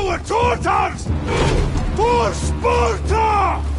Our daughters! For Sparta!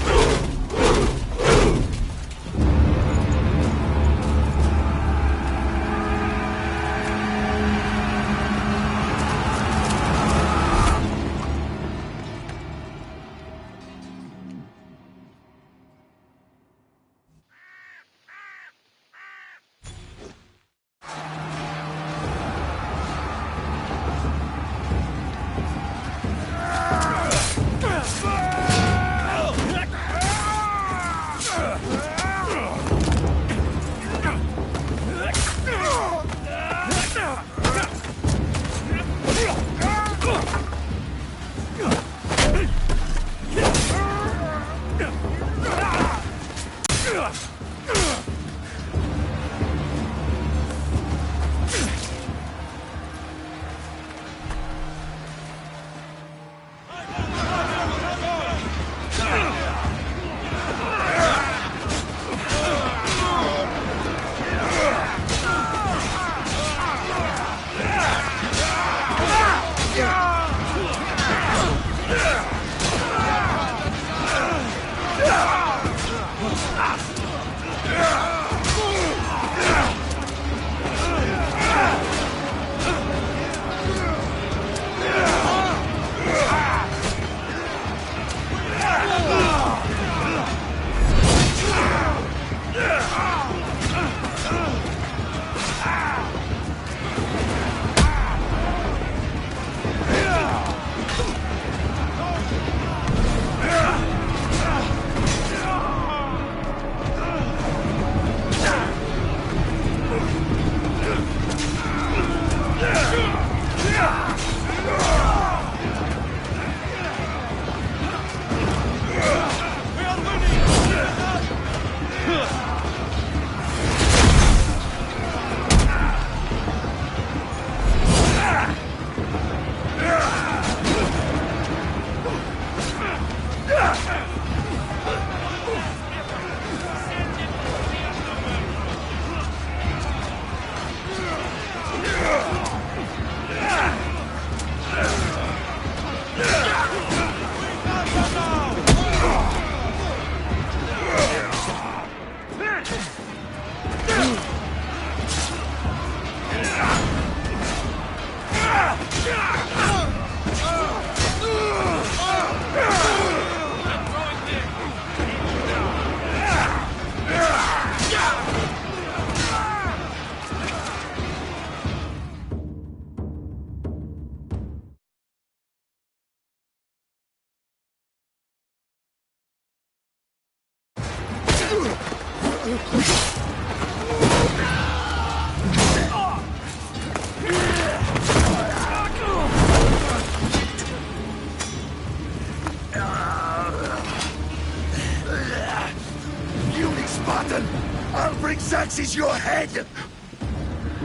Xerxes your head!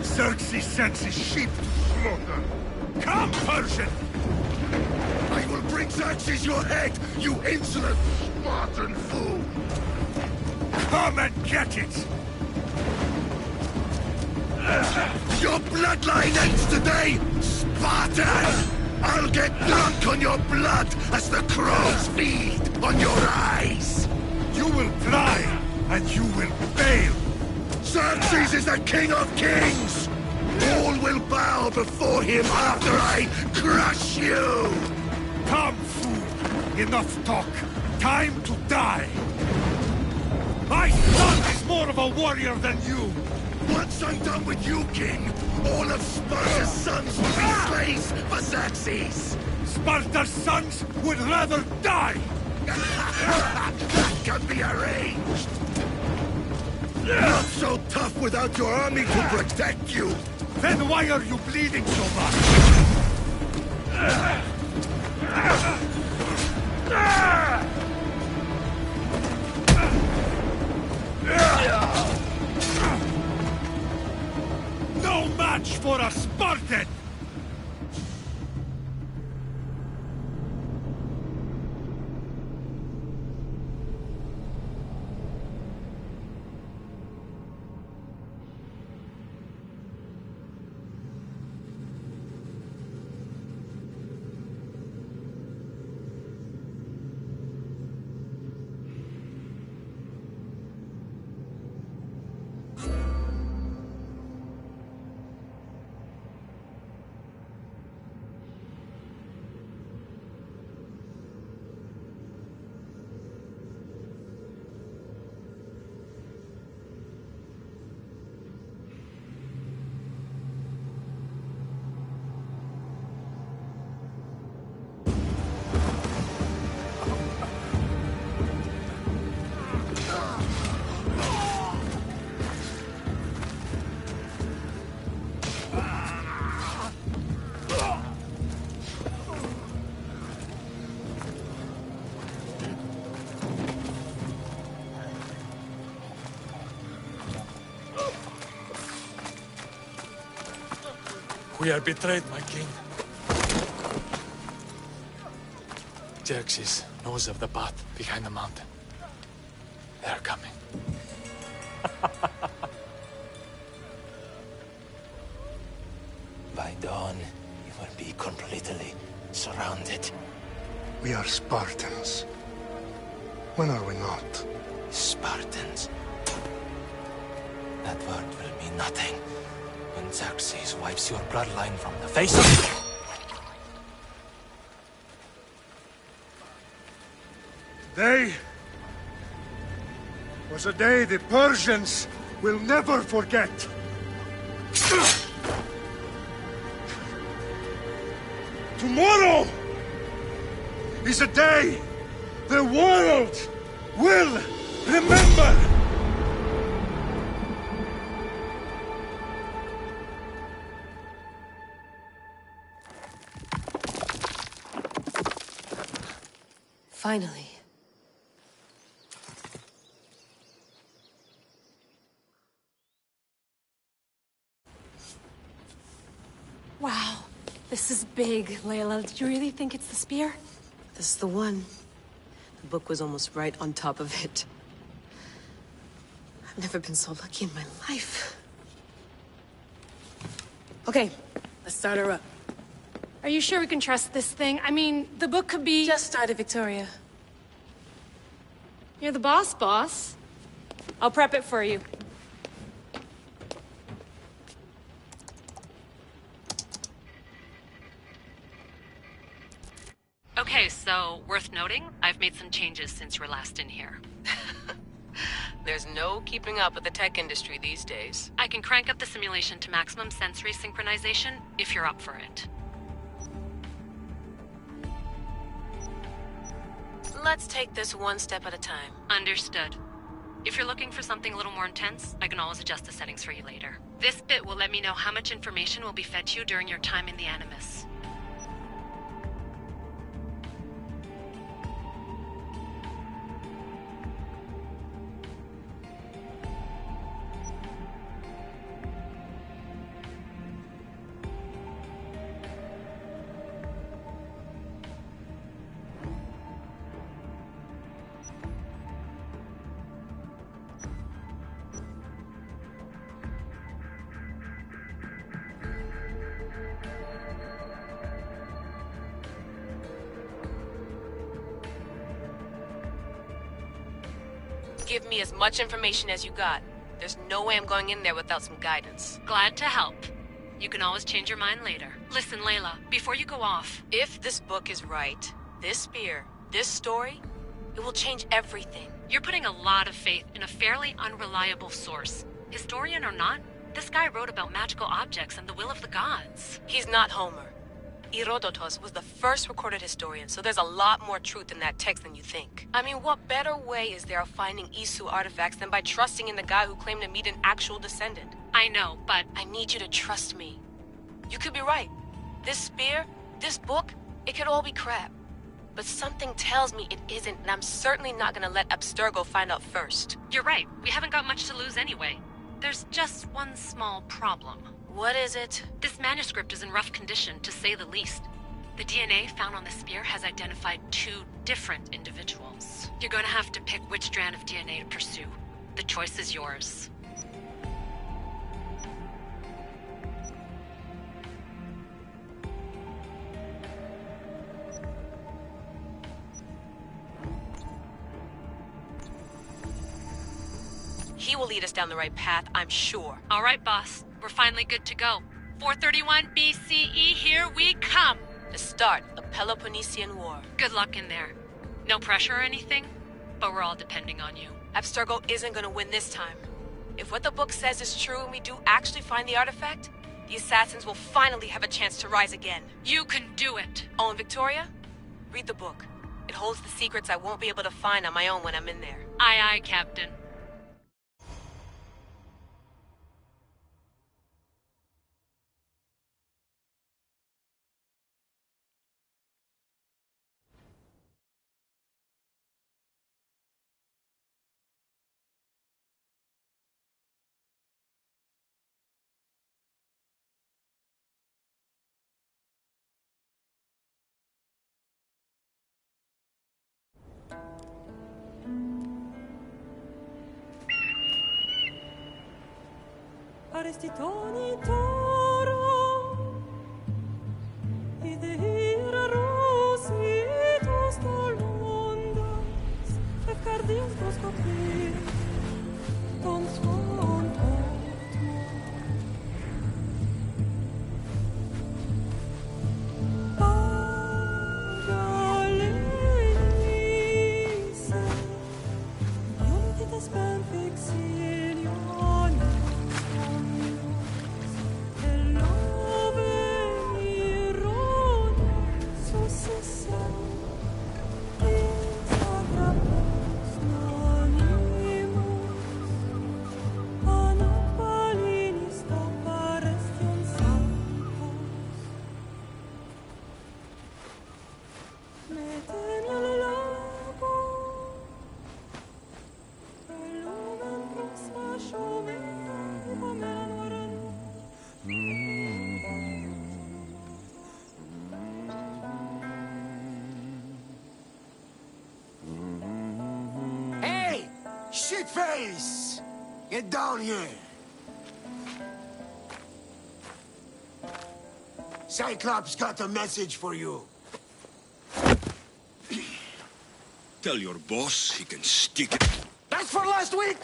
Xerxes sends his sheep to slaughter. Come, Persian! I will bring Xerxes your head, you insolent Spartan fool! Come and get it! Your bloodline ends today, Spartan! I'll get drunk on your blood as the crows feed on your eyes! You will fly, and you will fail! Xerxes is the king of kings! All will bow before him after I crush you! Come, fool! Enough talk! Time to die! My son is more of a warrior than you! Once I'm done with you, king, all of Sparta's sons will be slaves for Xerxes! Sparta's sons would rather die! That can be arranged! Not so tough without your army to protect you! Then why are you bleeding so much? No match for a Spartan! We are betrayed, my king. Xerxes knows of the path behind the mountain. They are coming. By dawn, you will be completely surrounded. We are Spartans. When are we not? Spartans. That word will mean nothing when Xerxes wipes your bloodline from the face of... Today was a day the Persians will never forget. Tomorrow is a day the world will remember. Finally. Wow, this is big, Layla. Did you really think it's the spear? This is the one. The book was almost right on top of it. I've never been so lucky in my life. Okay, let's start her up. Are you sure we can trust this thing? I mean, the book could be... Just started, Victoria. You're the boss. I'll prep it for you. Okay, so, worth noting, I've made some changes since you were last in here. There's no keeping up with the tech industry these days. I can crank up the simulation to maximum sensory synchronization, if you're up for it. Let's take this one step at a time. Understood. If you're looking for something a little more intense, I can always adjust the settings for you later. This bit will let me know how much information will be fed to you during your time in the Animus. Give me as much information as you got. There's no way I'm going in there without some guidance. Glad to help. You can always change your mind later. Listen, Layla, before you go off... If this book is right, this spear, this story, it will change everything. You're putting a lot of faith in a fairly unreliable source. Historian or not, this guy wrote about magical objects and the will of the gods. He's not Homer. Herodotus was the first recorded historian, so there's a lot more truth in that text than you think. I mean, what better way is there of finding Isu artifacts than by trusting in the guy who claimed to meet an actual descendant? I know, but... I need you to trust me. You could be right. This spear, this book, it could all be crap. But something tells me it isn't, and I'm certainly not gonna let Abstergo find out first. You're right. We haven't got much to lose anyway. There's just one small problem. What is it? This manuscript is in rough condition, to say the least. The DNA found on the spear has identified 2 different individuals. You're going to have to pick which strand of DNA to pursue. The choice is yours. He will lead us down the right path, I'm sure. All right, boss. We're finally good to go. 431 BCE, here we come! The start of the Peloponnesian War. Good luck in there. No pressure or anything, but we're all depending on you. Abstergo isn't gonna win this time. If what the book says is true and we do actually find the artifact, the assassins will finally have a chance to rise again. You can do it! Oh, and Victoria? Read the book. It holds the secrets I won't be able to find on my own when I'm in there. Aye, aye, Captain. Saresti tonitor I det hira rositos tolmondas Fefcardios boskopir Ton svon Hey! Shitface! Get down here! Cyclops got a message for you. Tell your boss he can stick it. That's for last week!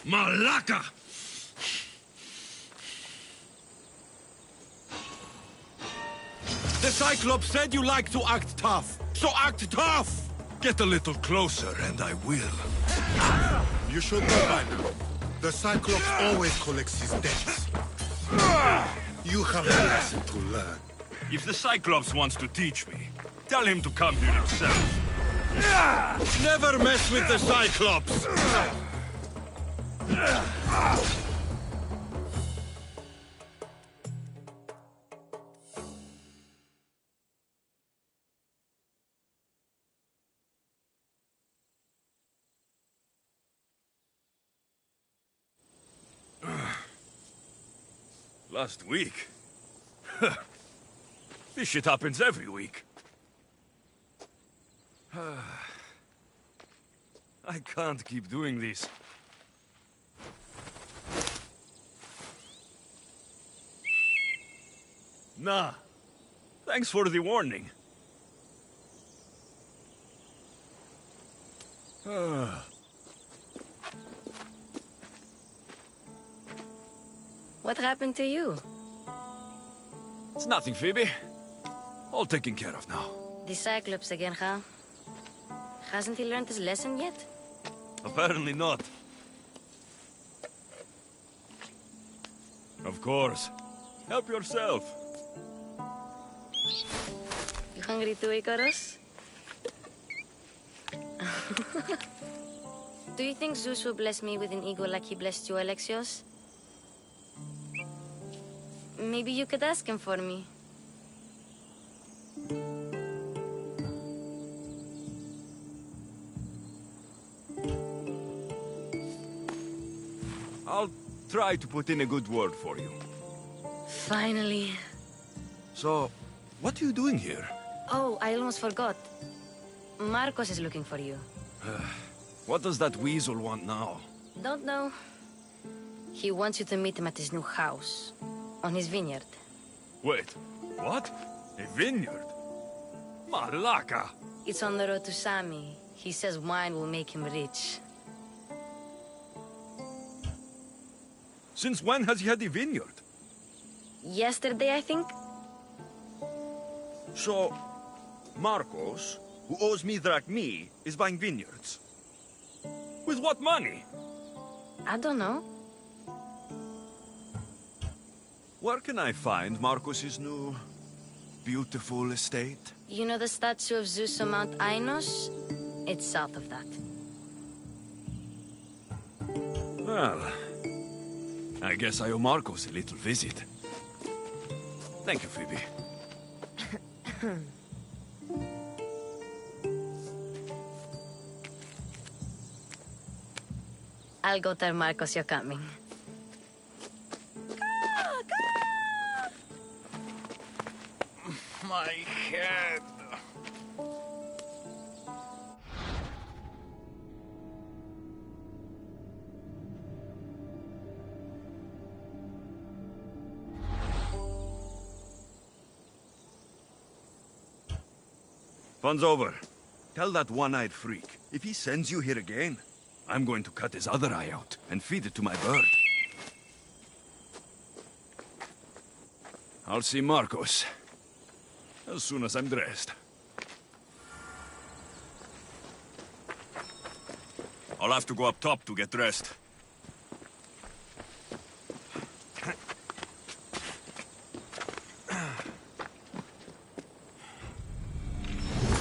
Malaka! The Cyclops said you like to act tough, so act tough! Get a little closer and I will. You should know by now. The Cyclops always collects his debts. You have a lesson to learn. If the Cyclops wants to teach me, tell him to come here himself. Never mess with the Cyclops! Last week? This shit happens every week. I can't keep doing this. Nah. Thanks for the warning. What happened to you? It's nothing, Phoebe. All taken care of now. The Cyclops again, huh? Hasn't he learned his lesson yet? Apparently not. Of course. Help yourself. You hungry too, Icarus? Do you think Zeus will bless me with an ego like he blessed you, Alexios? Maybe you could ask him for me. I'll try to put in a good word for you. Finally. So, what are you doing here? Oh, I almost forgot. Marcos is looking for you. What does that weasel want now? Don't know. He wants you to meet him at his new house. On his vineyard. Wait, what? A vineyard? Malaka! It's on the road to Sami. He says wine will make him rich. Since when has he had a vineyard? Yesterday, I think? So, Marcos, who owes me drachmi, is buying vineyards. With what money? I don't know. Where can I find Marcos's new, beautiful estate? You know the statue of Zeus on Mount Ainos? It's south of that. Well, I guess I owe Marcos a little visit. Thank you, Phoebe. I'll go tell Marcos you're coming. My head. Fun's over. Tell that one-eyed freak, if he sends you here again, I'm going to cut his other eye out and feed it to my bird. I'll see Marcos as soon as I'm dressed. I'll have to go up top to get dressed.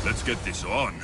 Let's get this on.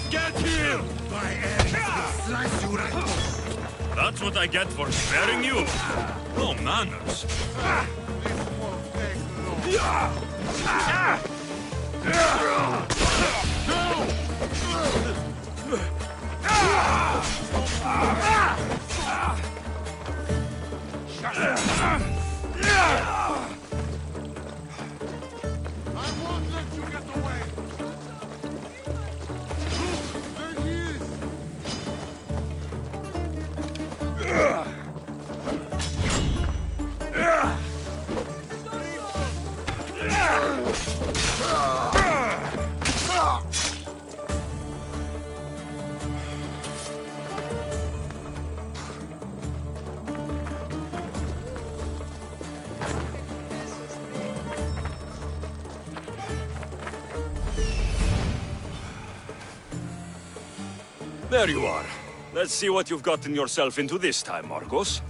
Get here! Slice you right off. That's what I get for sparing you. No manners. There you are. Let's see what you've gotten yourself into this time, Marcos.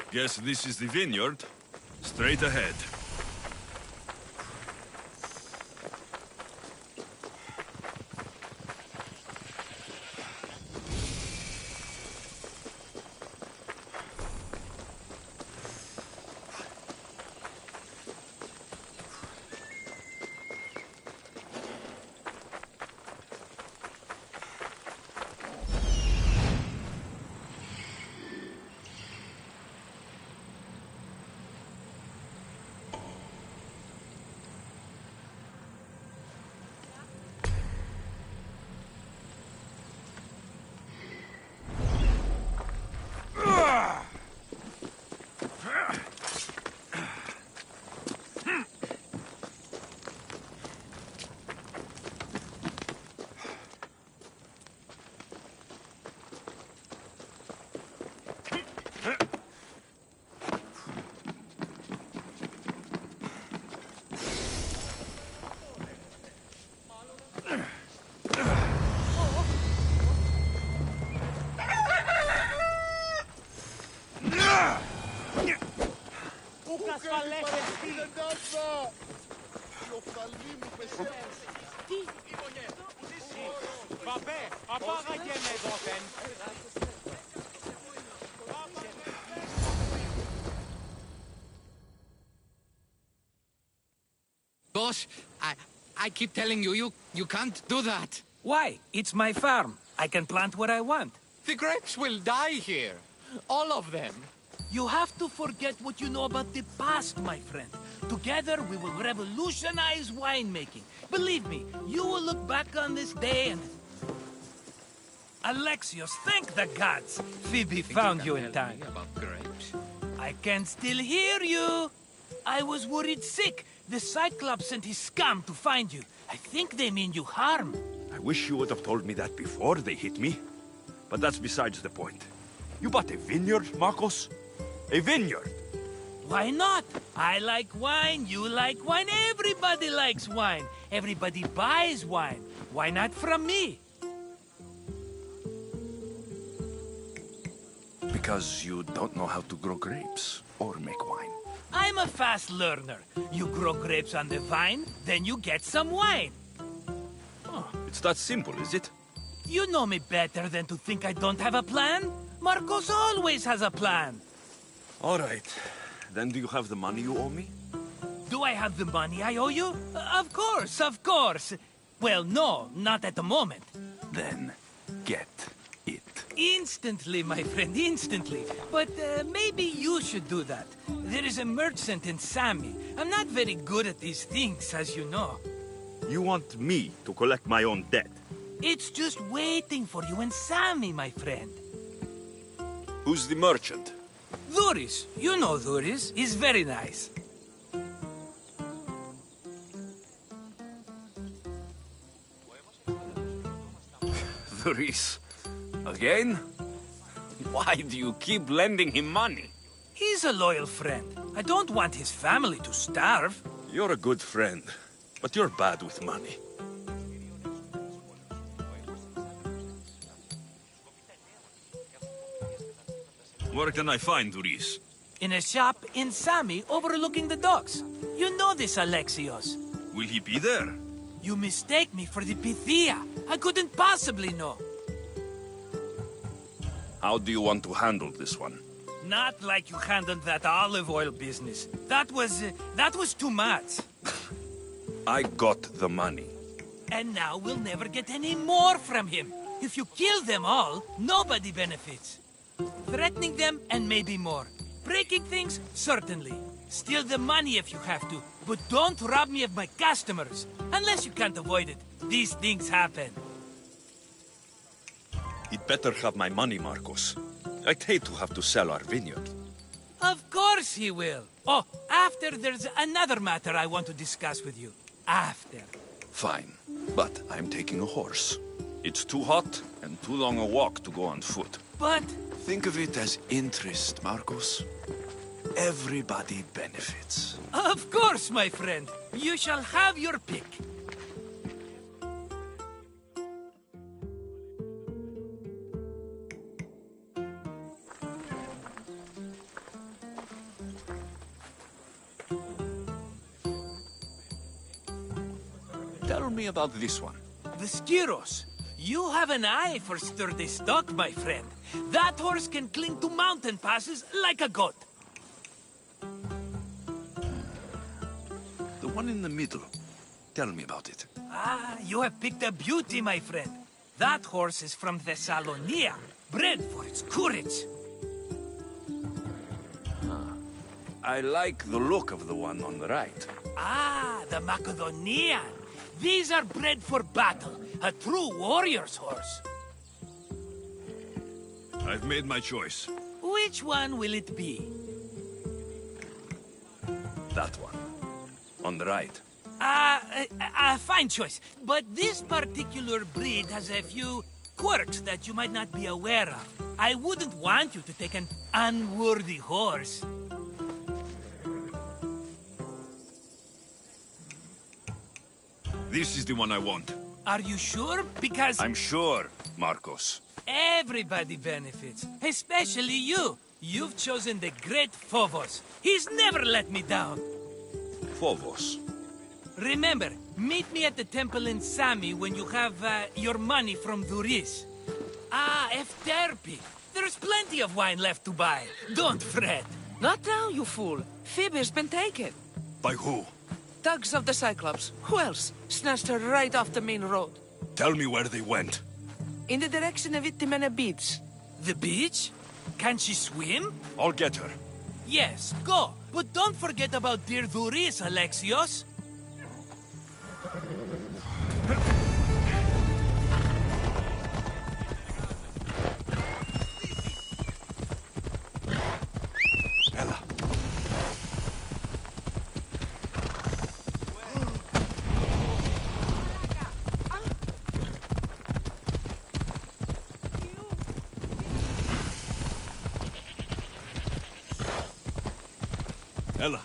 Guess this is the vineyard. Straight ahead. Boss, I keep telling you, you can't do that. Why? It's my farm. I can plant what I want. The grapes will die here. All of them. You have to forget what you know about the past, my friend. Together, we will revolutionize winemaking. Believe me, you will look back on this day and... Alexios, thank the gods! Phoebe found you in time. About grapes? I can still hear you! I was worried sick. The Cyclops sent his scum to find you. I think they mean you harm. I wish you would have told me that before they hit me. But that's besides the point. You bought a vineyard, Marcos? A vineyard? Why not? I like wine, you like wine, everybody likes wine. Everybody buys wine. Why not from me? Because you don't know how to grow grapes or make wine. I'm a fast learner. You grow grapes on the vine, then you get some wine. Oh, it's that simple, is it? You know me better than to think I don't have a plan. Marcos always has a plan. All right. Then do you have the money you owe me? Do I have the money I owe you? Of course, of course. Well, no, not at the moment. Then get it. Instantly, my friend, instantly. But maybe you should do that. There is a merchant in Sami. I'm not very good at these things, as you know. You want me to collect my own debt? It's just waiting for you in Sami, my friend. Who's the merchant? Duris. You know Duris. He's very nice. Duris? Again? Why do you keep lending him money? He's a loyal friend. I don't want his family to starve. You're a good friend, but you're bad with money. Where can I find Duris? In a shop in Sami overlooking the docks. You know this, Alexios. Will he be there? You mistake me for the Pythia. I couldn't possibly know. How do you want to handle this one? Not like you handled that olive oil business. That was too much. I got the money. And now we'll never get any more from him. If you kill them all, nobody benefits. Threatening them, and maybe more. Breaking things, certainly. Steal the money if you have to, but don't rob me of my customers. Unless you can't avoid it. These things happen. He'd better have my money, Marcos. I'd hate to have to sell our vineyard. Of course he will. Oh, after there's another matter I want to discuss with you. After. Fine, but I'm taking a horse. It's too hot and too long a walk to go on foot. But... Think of it as interest, Marcos. Everybody benefits. Of course, my friend. You shall have your pick. Tell me about this one. The Skiros. You have an eye for sturdy stock, my friend. That horse can cling to mountain passes like a goat. The one in the middle. Tell me about it. Ah, you have picked a beauty, my friend. That horse is from Thessalonia, bred for its courage. I like the look of the one on the right. Ah, the Macedonian. These are bred for battle. A true warrior's horse. I've made my choice. Which one will it be? That one. On the right. Fine choice. But this particular breed has a few quirks that you might not be aware of. I wouldn't want you to take an unworthy horse. This is the one I want. Are you sure? Because I'm sure, Marcos. everybody benefits, especially you. You've chosen the great Phobos. He's never let me down. Phobos. Remember, meet me at the temple in Sami when you have your money from Duris. Ah, Efterpi. There's plenty of wine left to buy. Don't fret. Not now, you fool. Phoebe's been taken. By who? Thugs of the Cyclops. Who else? Snatched her right off the main road. Tell me where they went. In the direction of Itimena Beach. The beach? Can she swim? I'll get her. Yes, go. But don't forget about dear Duris, Alexios. Ella. Ella.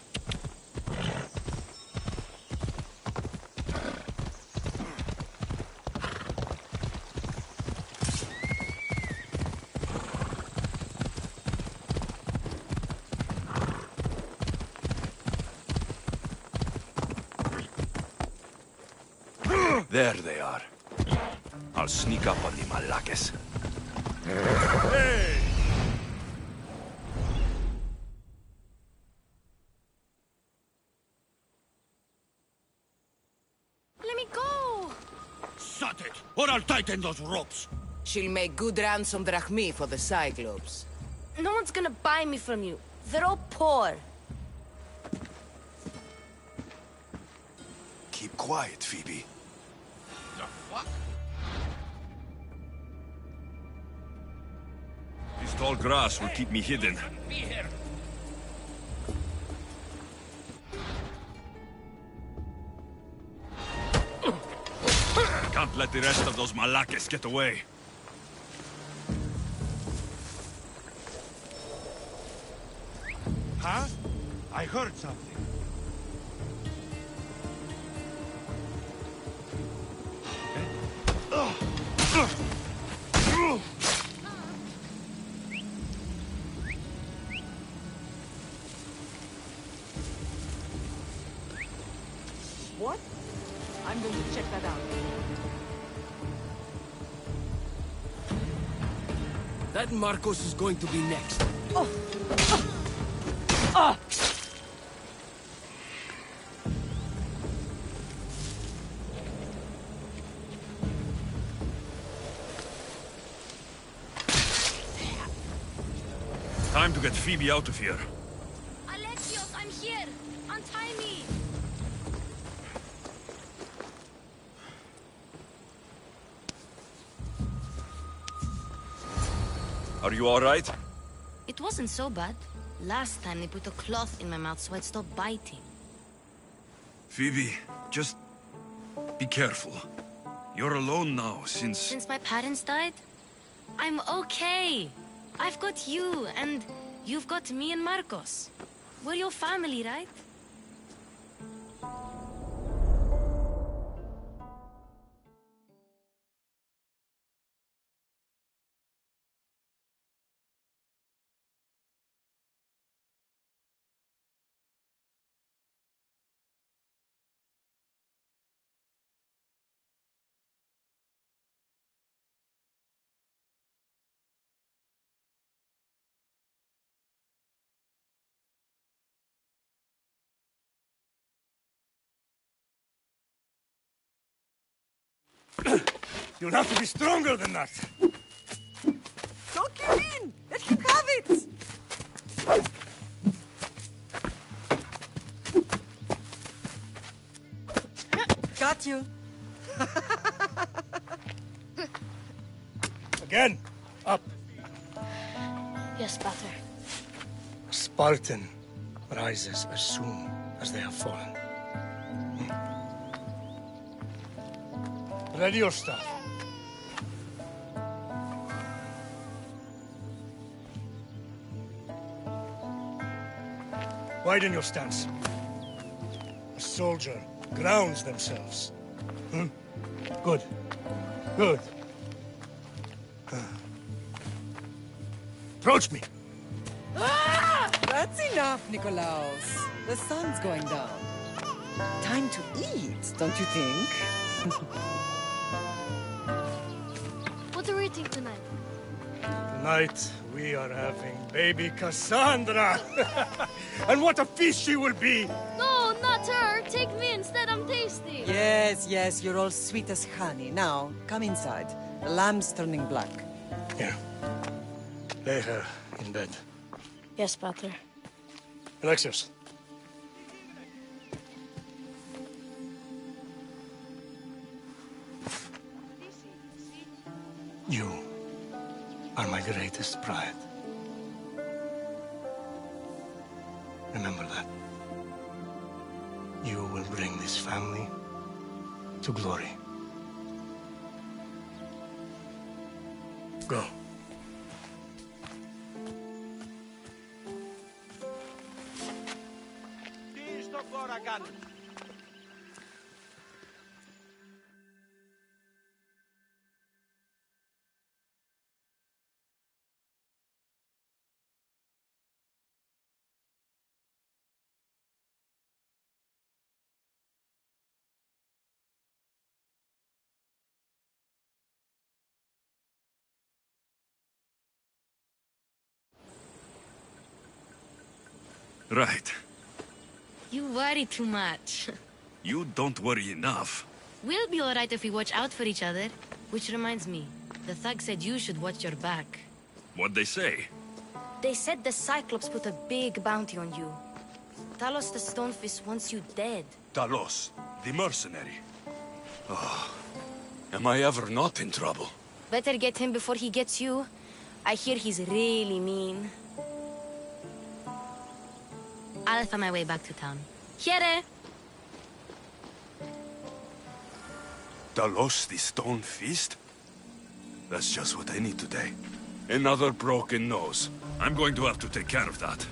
There they are. I'll sneak up on the Malakes. Hey! Let me go! Shut it, or I'll tighten those ropes. She'll make good ransom drachmi for the Cyclops. No one's gonna buy me from you. They're all poor. Keep quiet, Phoebe. The fuck? This tall grass will keep me hidden. Be here. Can't let the rest of those Malakes get away. Huh? I heard something. What? I'm going to check that out. That Marcos is going to be next. Time to get Phoebe out of here. Alexios, I'm here! Untie me! Are you all right? It wasn't so bad. Last time they put a cloth in my mouth so I'd stop biting. Phoebe, just be careful. You're alone now since... Since my parents died? I'm okay. I've got you, and you've got me and Marcos. We're your family, right? You'll have to be stronger than that. Don't give in! Let him have it! Got you. Again, up. Yes, Pater. A Spartan rises as soon as they have fallen. Ready your stuff. Widen your stance. A soldier grounds themselves. Good. Good. Approach me. That's enough, Nikolaos. The sun's going down. Time to eat, don't you think? What are we eating tonight? Tonight, we are having baby Cassandra. And what a feast she will be! No, not her. Take me instead. I'm tasty. Yes, yes, you're all sweet as honey. Now, come inside. The lamb's turning black. Here. Lay her in bed. Yes, Pater. Alexios. You are my greatest pride. Remember that. You will bring this family to glory. Go. Right. You worry too much. You don't worry enough. We'll be alright if we watch out for each other. Which reminds me, the thug said you should watch your back. What'd they say? They said the Cyclops put a big bounty on you. Talos the Stonefist wants you dead. Talos, the mercenary. Oh, am I ever not in trouble? Better get him before he gets you. I hear he's really mean. I'll find my way back to town. Here! Talos, the stone fist? That's just what I need today. Another broken nose. I'm going to have to take care of that.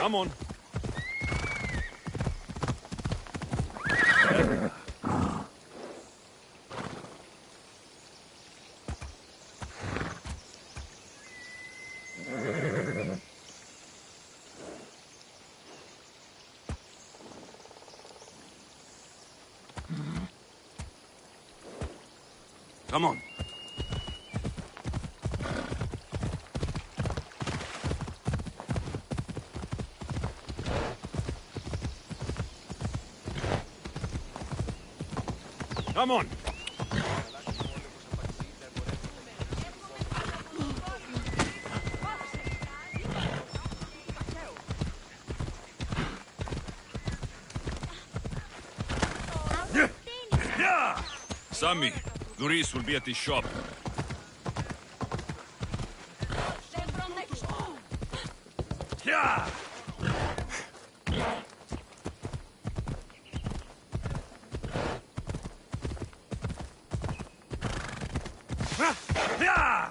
Come on. Come on. Come on. Sammy, Luis will be at his shop. Yeah! Yeah!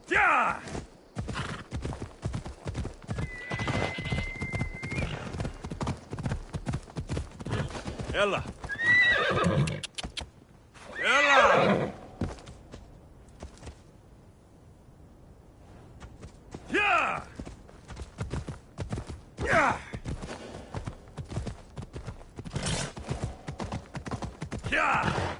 Yeah! Ella! Ella! Yeah! Yeah! Yeah!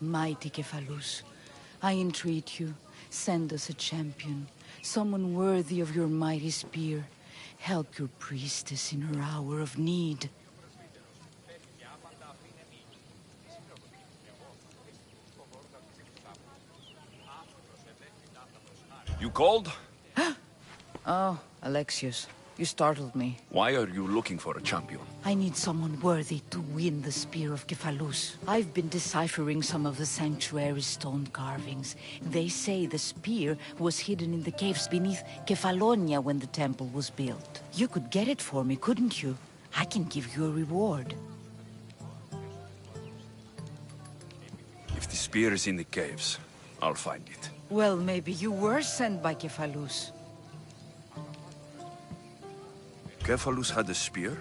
Mighty Kephalus, I entreat you, send us a champion, someone worthy of your mighty spear. Help your priestess in her hour of need. You called? Oh, Alexios, you startled me. Why are you looking for a champion? I need someone worthy to win the Spear of Kephalus. I've been deciphering some of the sanctuary's stone carvings. They say the spear was hidden in the caves beneath Kefalonia when the temple was built. You could get it for me, couldn't you? I can give you a reward. If the spear is in the caves, I'll find it. Well, maybe you were sent by Kephalus. Kephalus had a spear?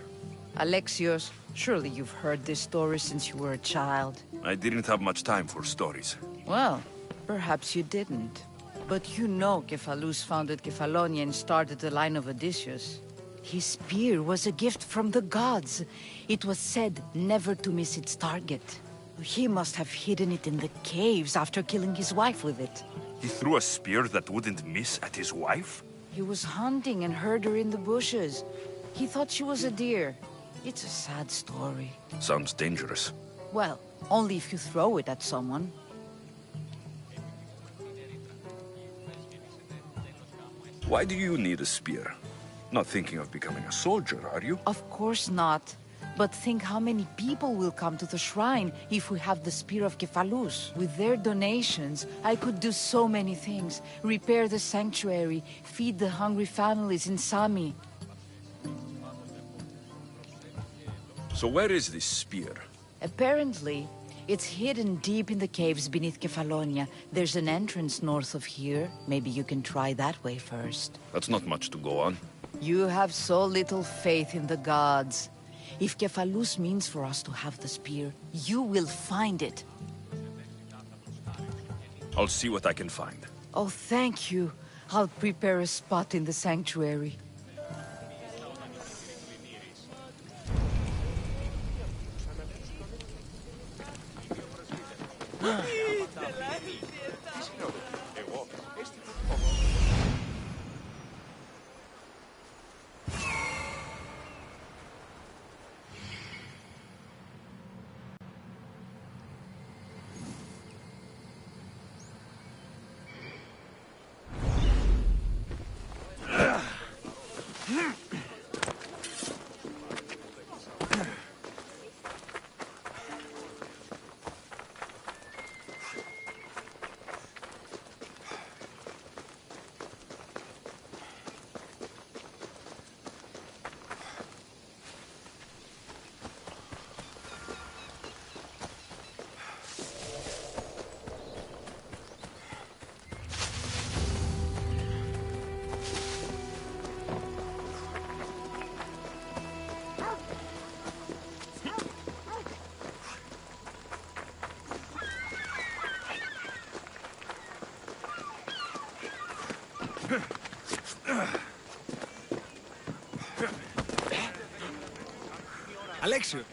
Alexios, surely you've heard this story since you were a child. I didn't have much time for stories. Well, perhaps you didn't. But you know Kephalus founded Kefalonia and started the line of Odysseus. His spear was a gift from the gods. It was said never to miss its target. He must have hidden it in the caves after killing his wife with it. He threw a spear that wouldn't miss at his wife? He was hunting and heard her in the bushes. He thought she was a deer. It's a sad story. Sounds dangerous. Well, only if you throw it at someone. Why do you need a spear? Not thinking of becoming a soldier, are you? Of course not. But think how many people will come to the shrine if we have the Spear of Kephalus. With their donations, I could do so many things. Repair the sanctuary, feed the hungry families in Sami. So where is this spear? Apparently, it's hidden deep in the caves beneath Kefalonia. There's an entrance north of here. Maybe you can try that way first. That's not much to go on. You have so little faith in the gods. If Kephalus means for us to have the spear, you will find it. I'll see what I can find. Oh, thank you. I'll prepare a spot in the sanctuary. Alexio!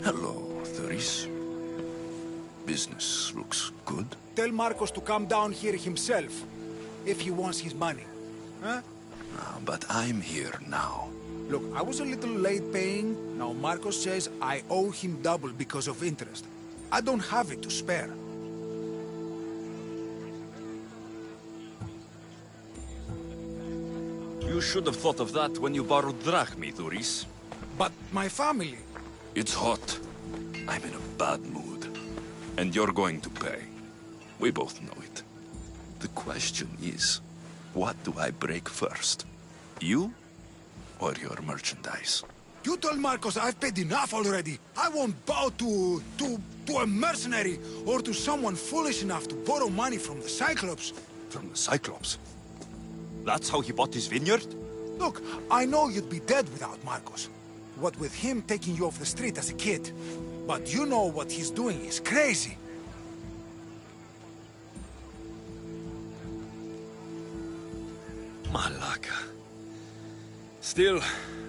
Hello, Theris. Business looks good. Tell Marcos to come down here himself, if he wants his money. Huh? But I'm here now. Look, I was a little late paying. Now Marcos says I owe him double because of interest. I don't have it to spare. You should have thought of that when you borrowed drachmi, Thuris. But my family... It's hot. I'm in a bad mood. And you're going to pay. We both know it. The question is, what do I break first? You? Or your merchandise? You told Marcos I've paid enough already. I won't bow to a mercenary or to someone foolish enough to borrow money from the Cyclops. From the Cyclops? That's how he bought his vineyard? Look, I know you'd be dead without Marcos. What with him taking you off the street as a kid. But you know what he's doing is crazy. Malaka. Still,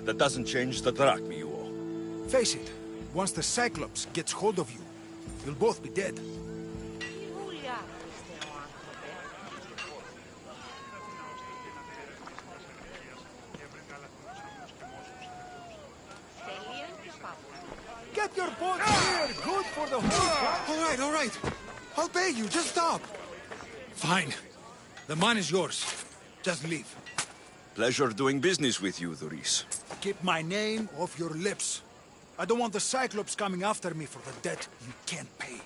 that doesn't change the drachma you owe. Face it, once the Cyclops gets hold of you, you'll both be dead. Get your boat here! Good for the whole... All right. I'll pay you. Just stop. Fine. The mine is yours. Just leave. Pleasure doing business with you, Doris. Keep my name off your lips. I don't want the Cyclops coming after me for the debt you can't pay.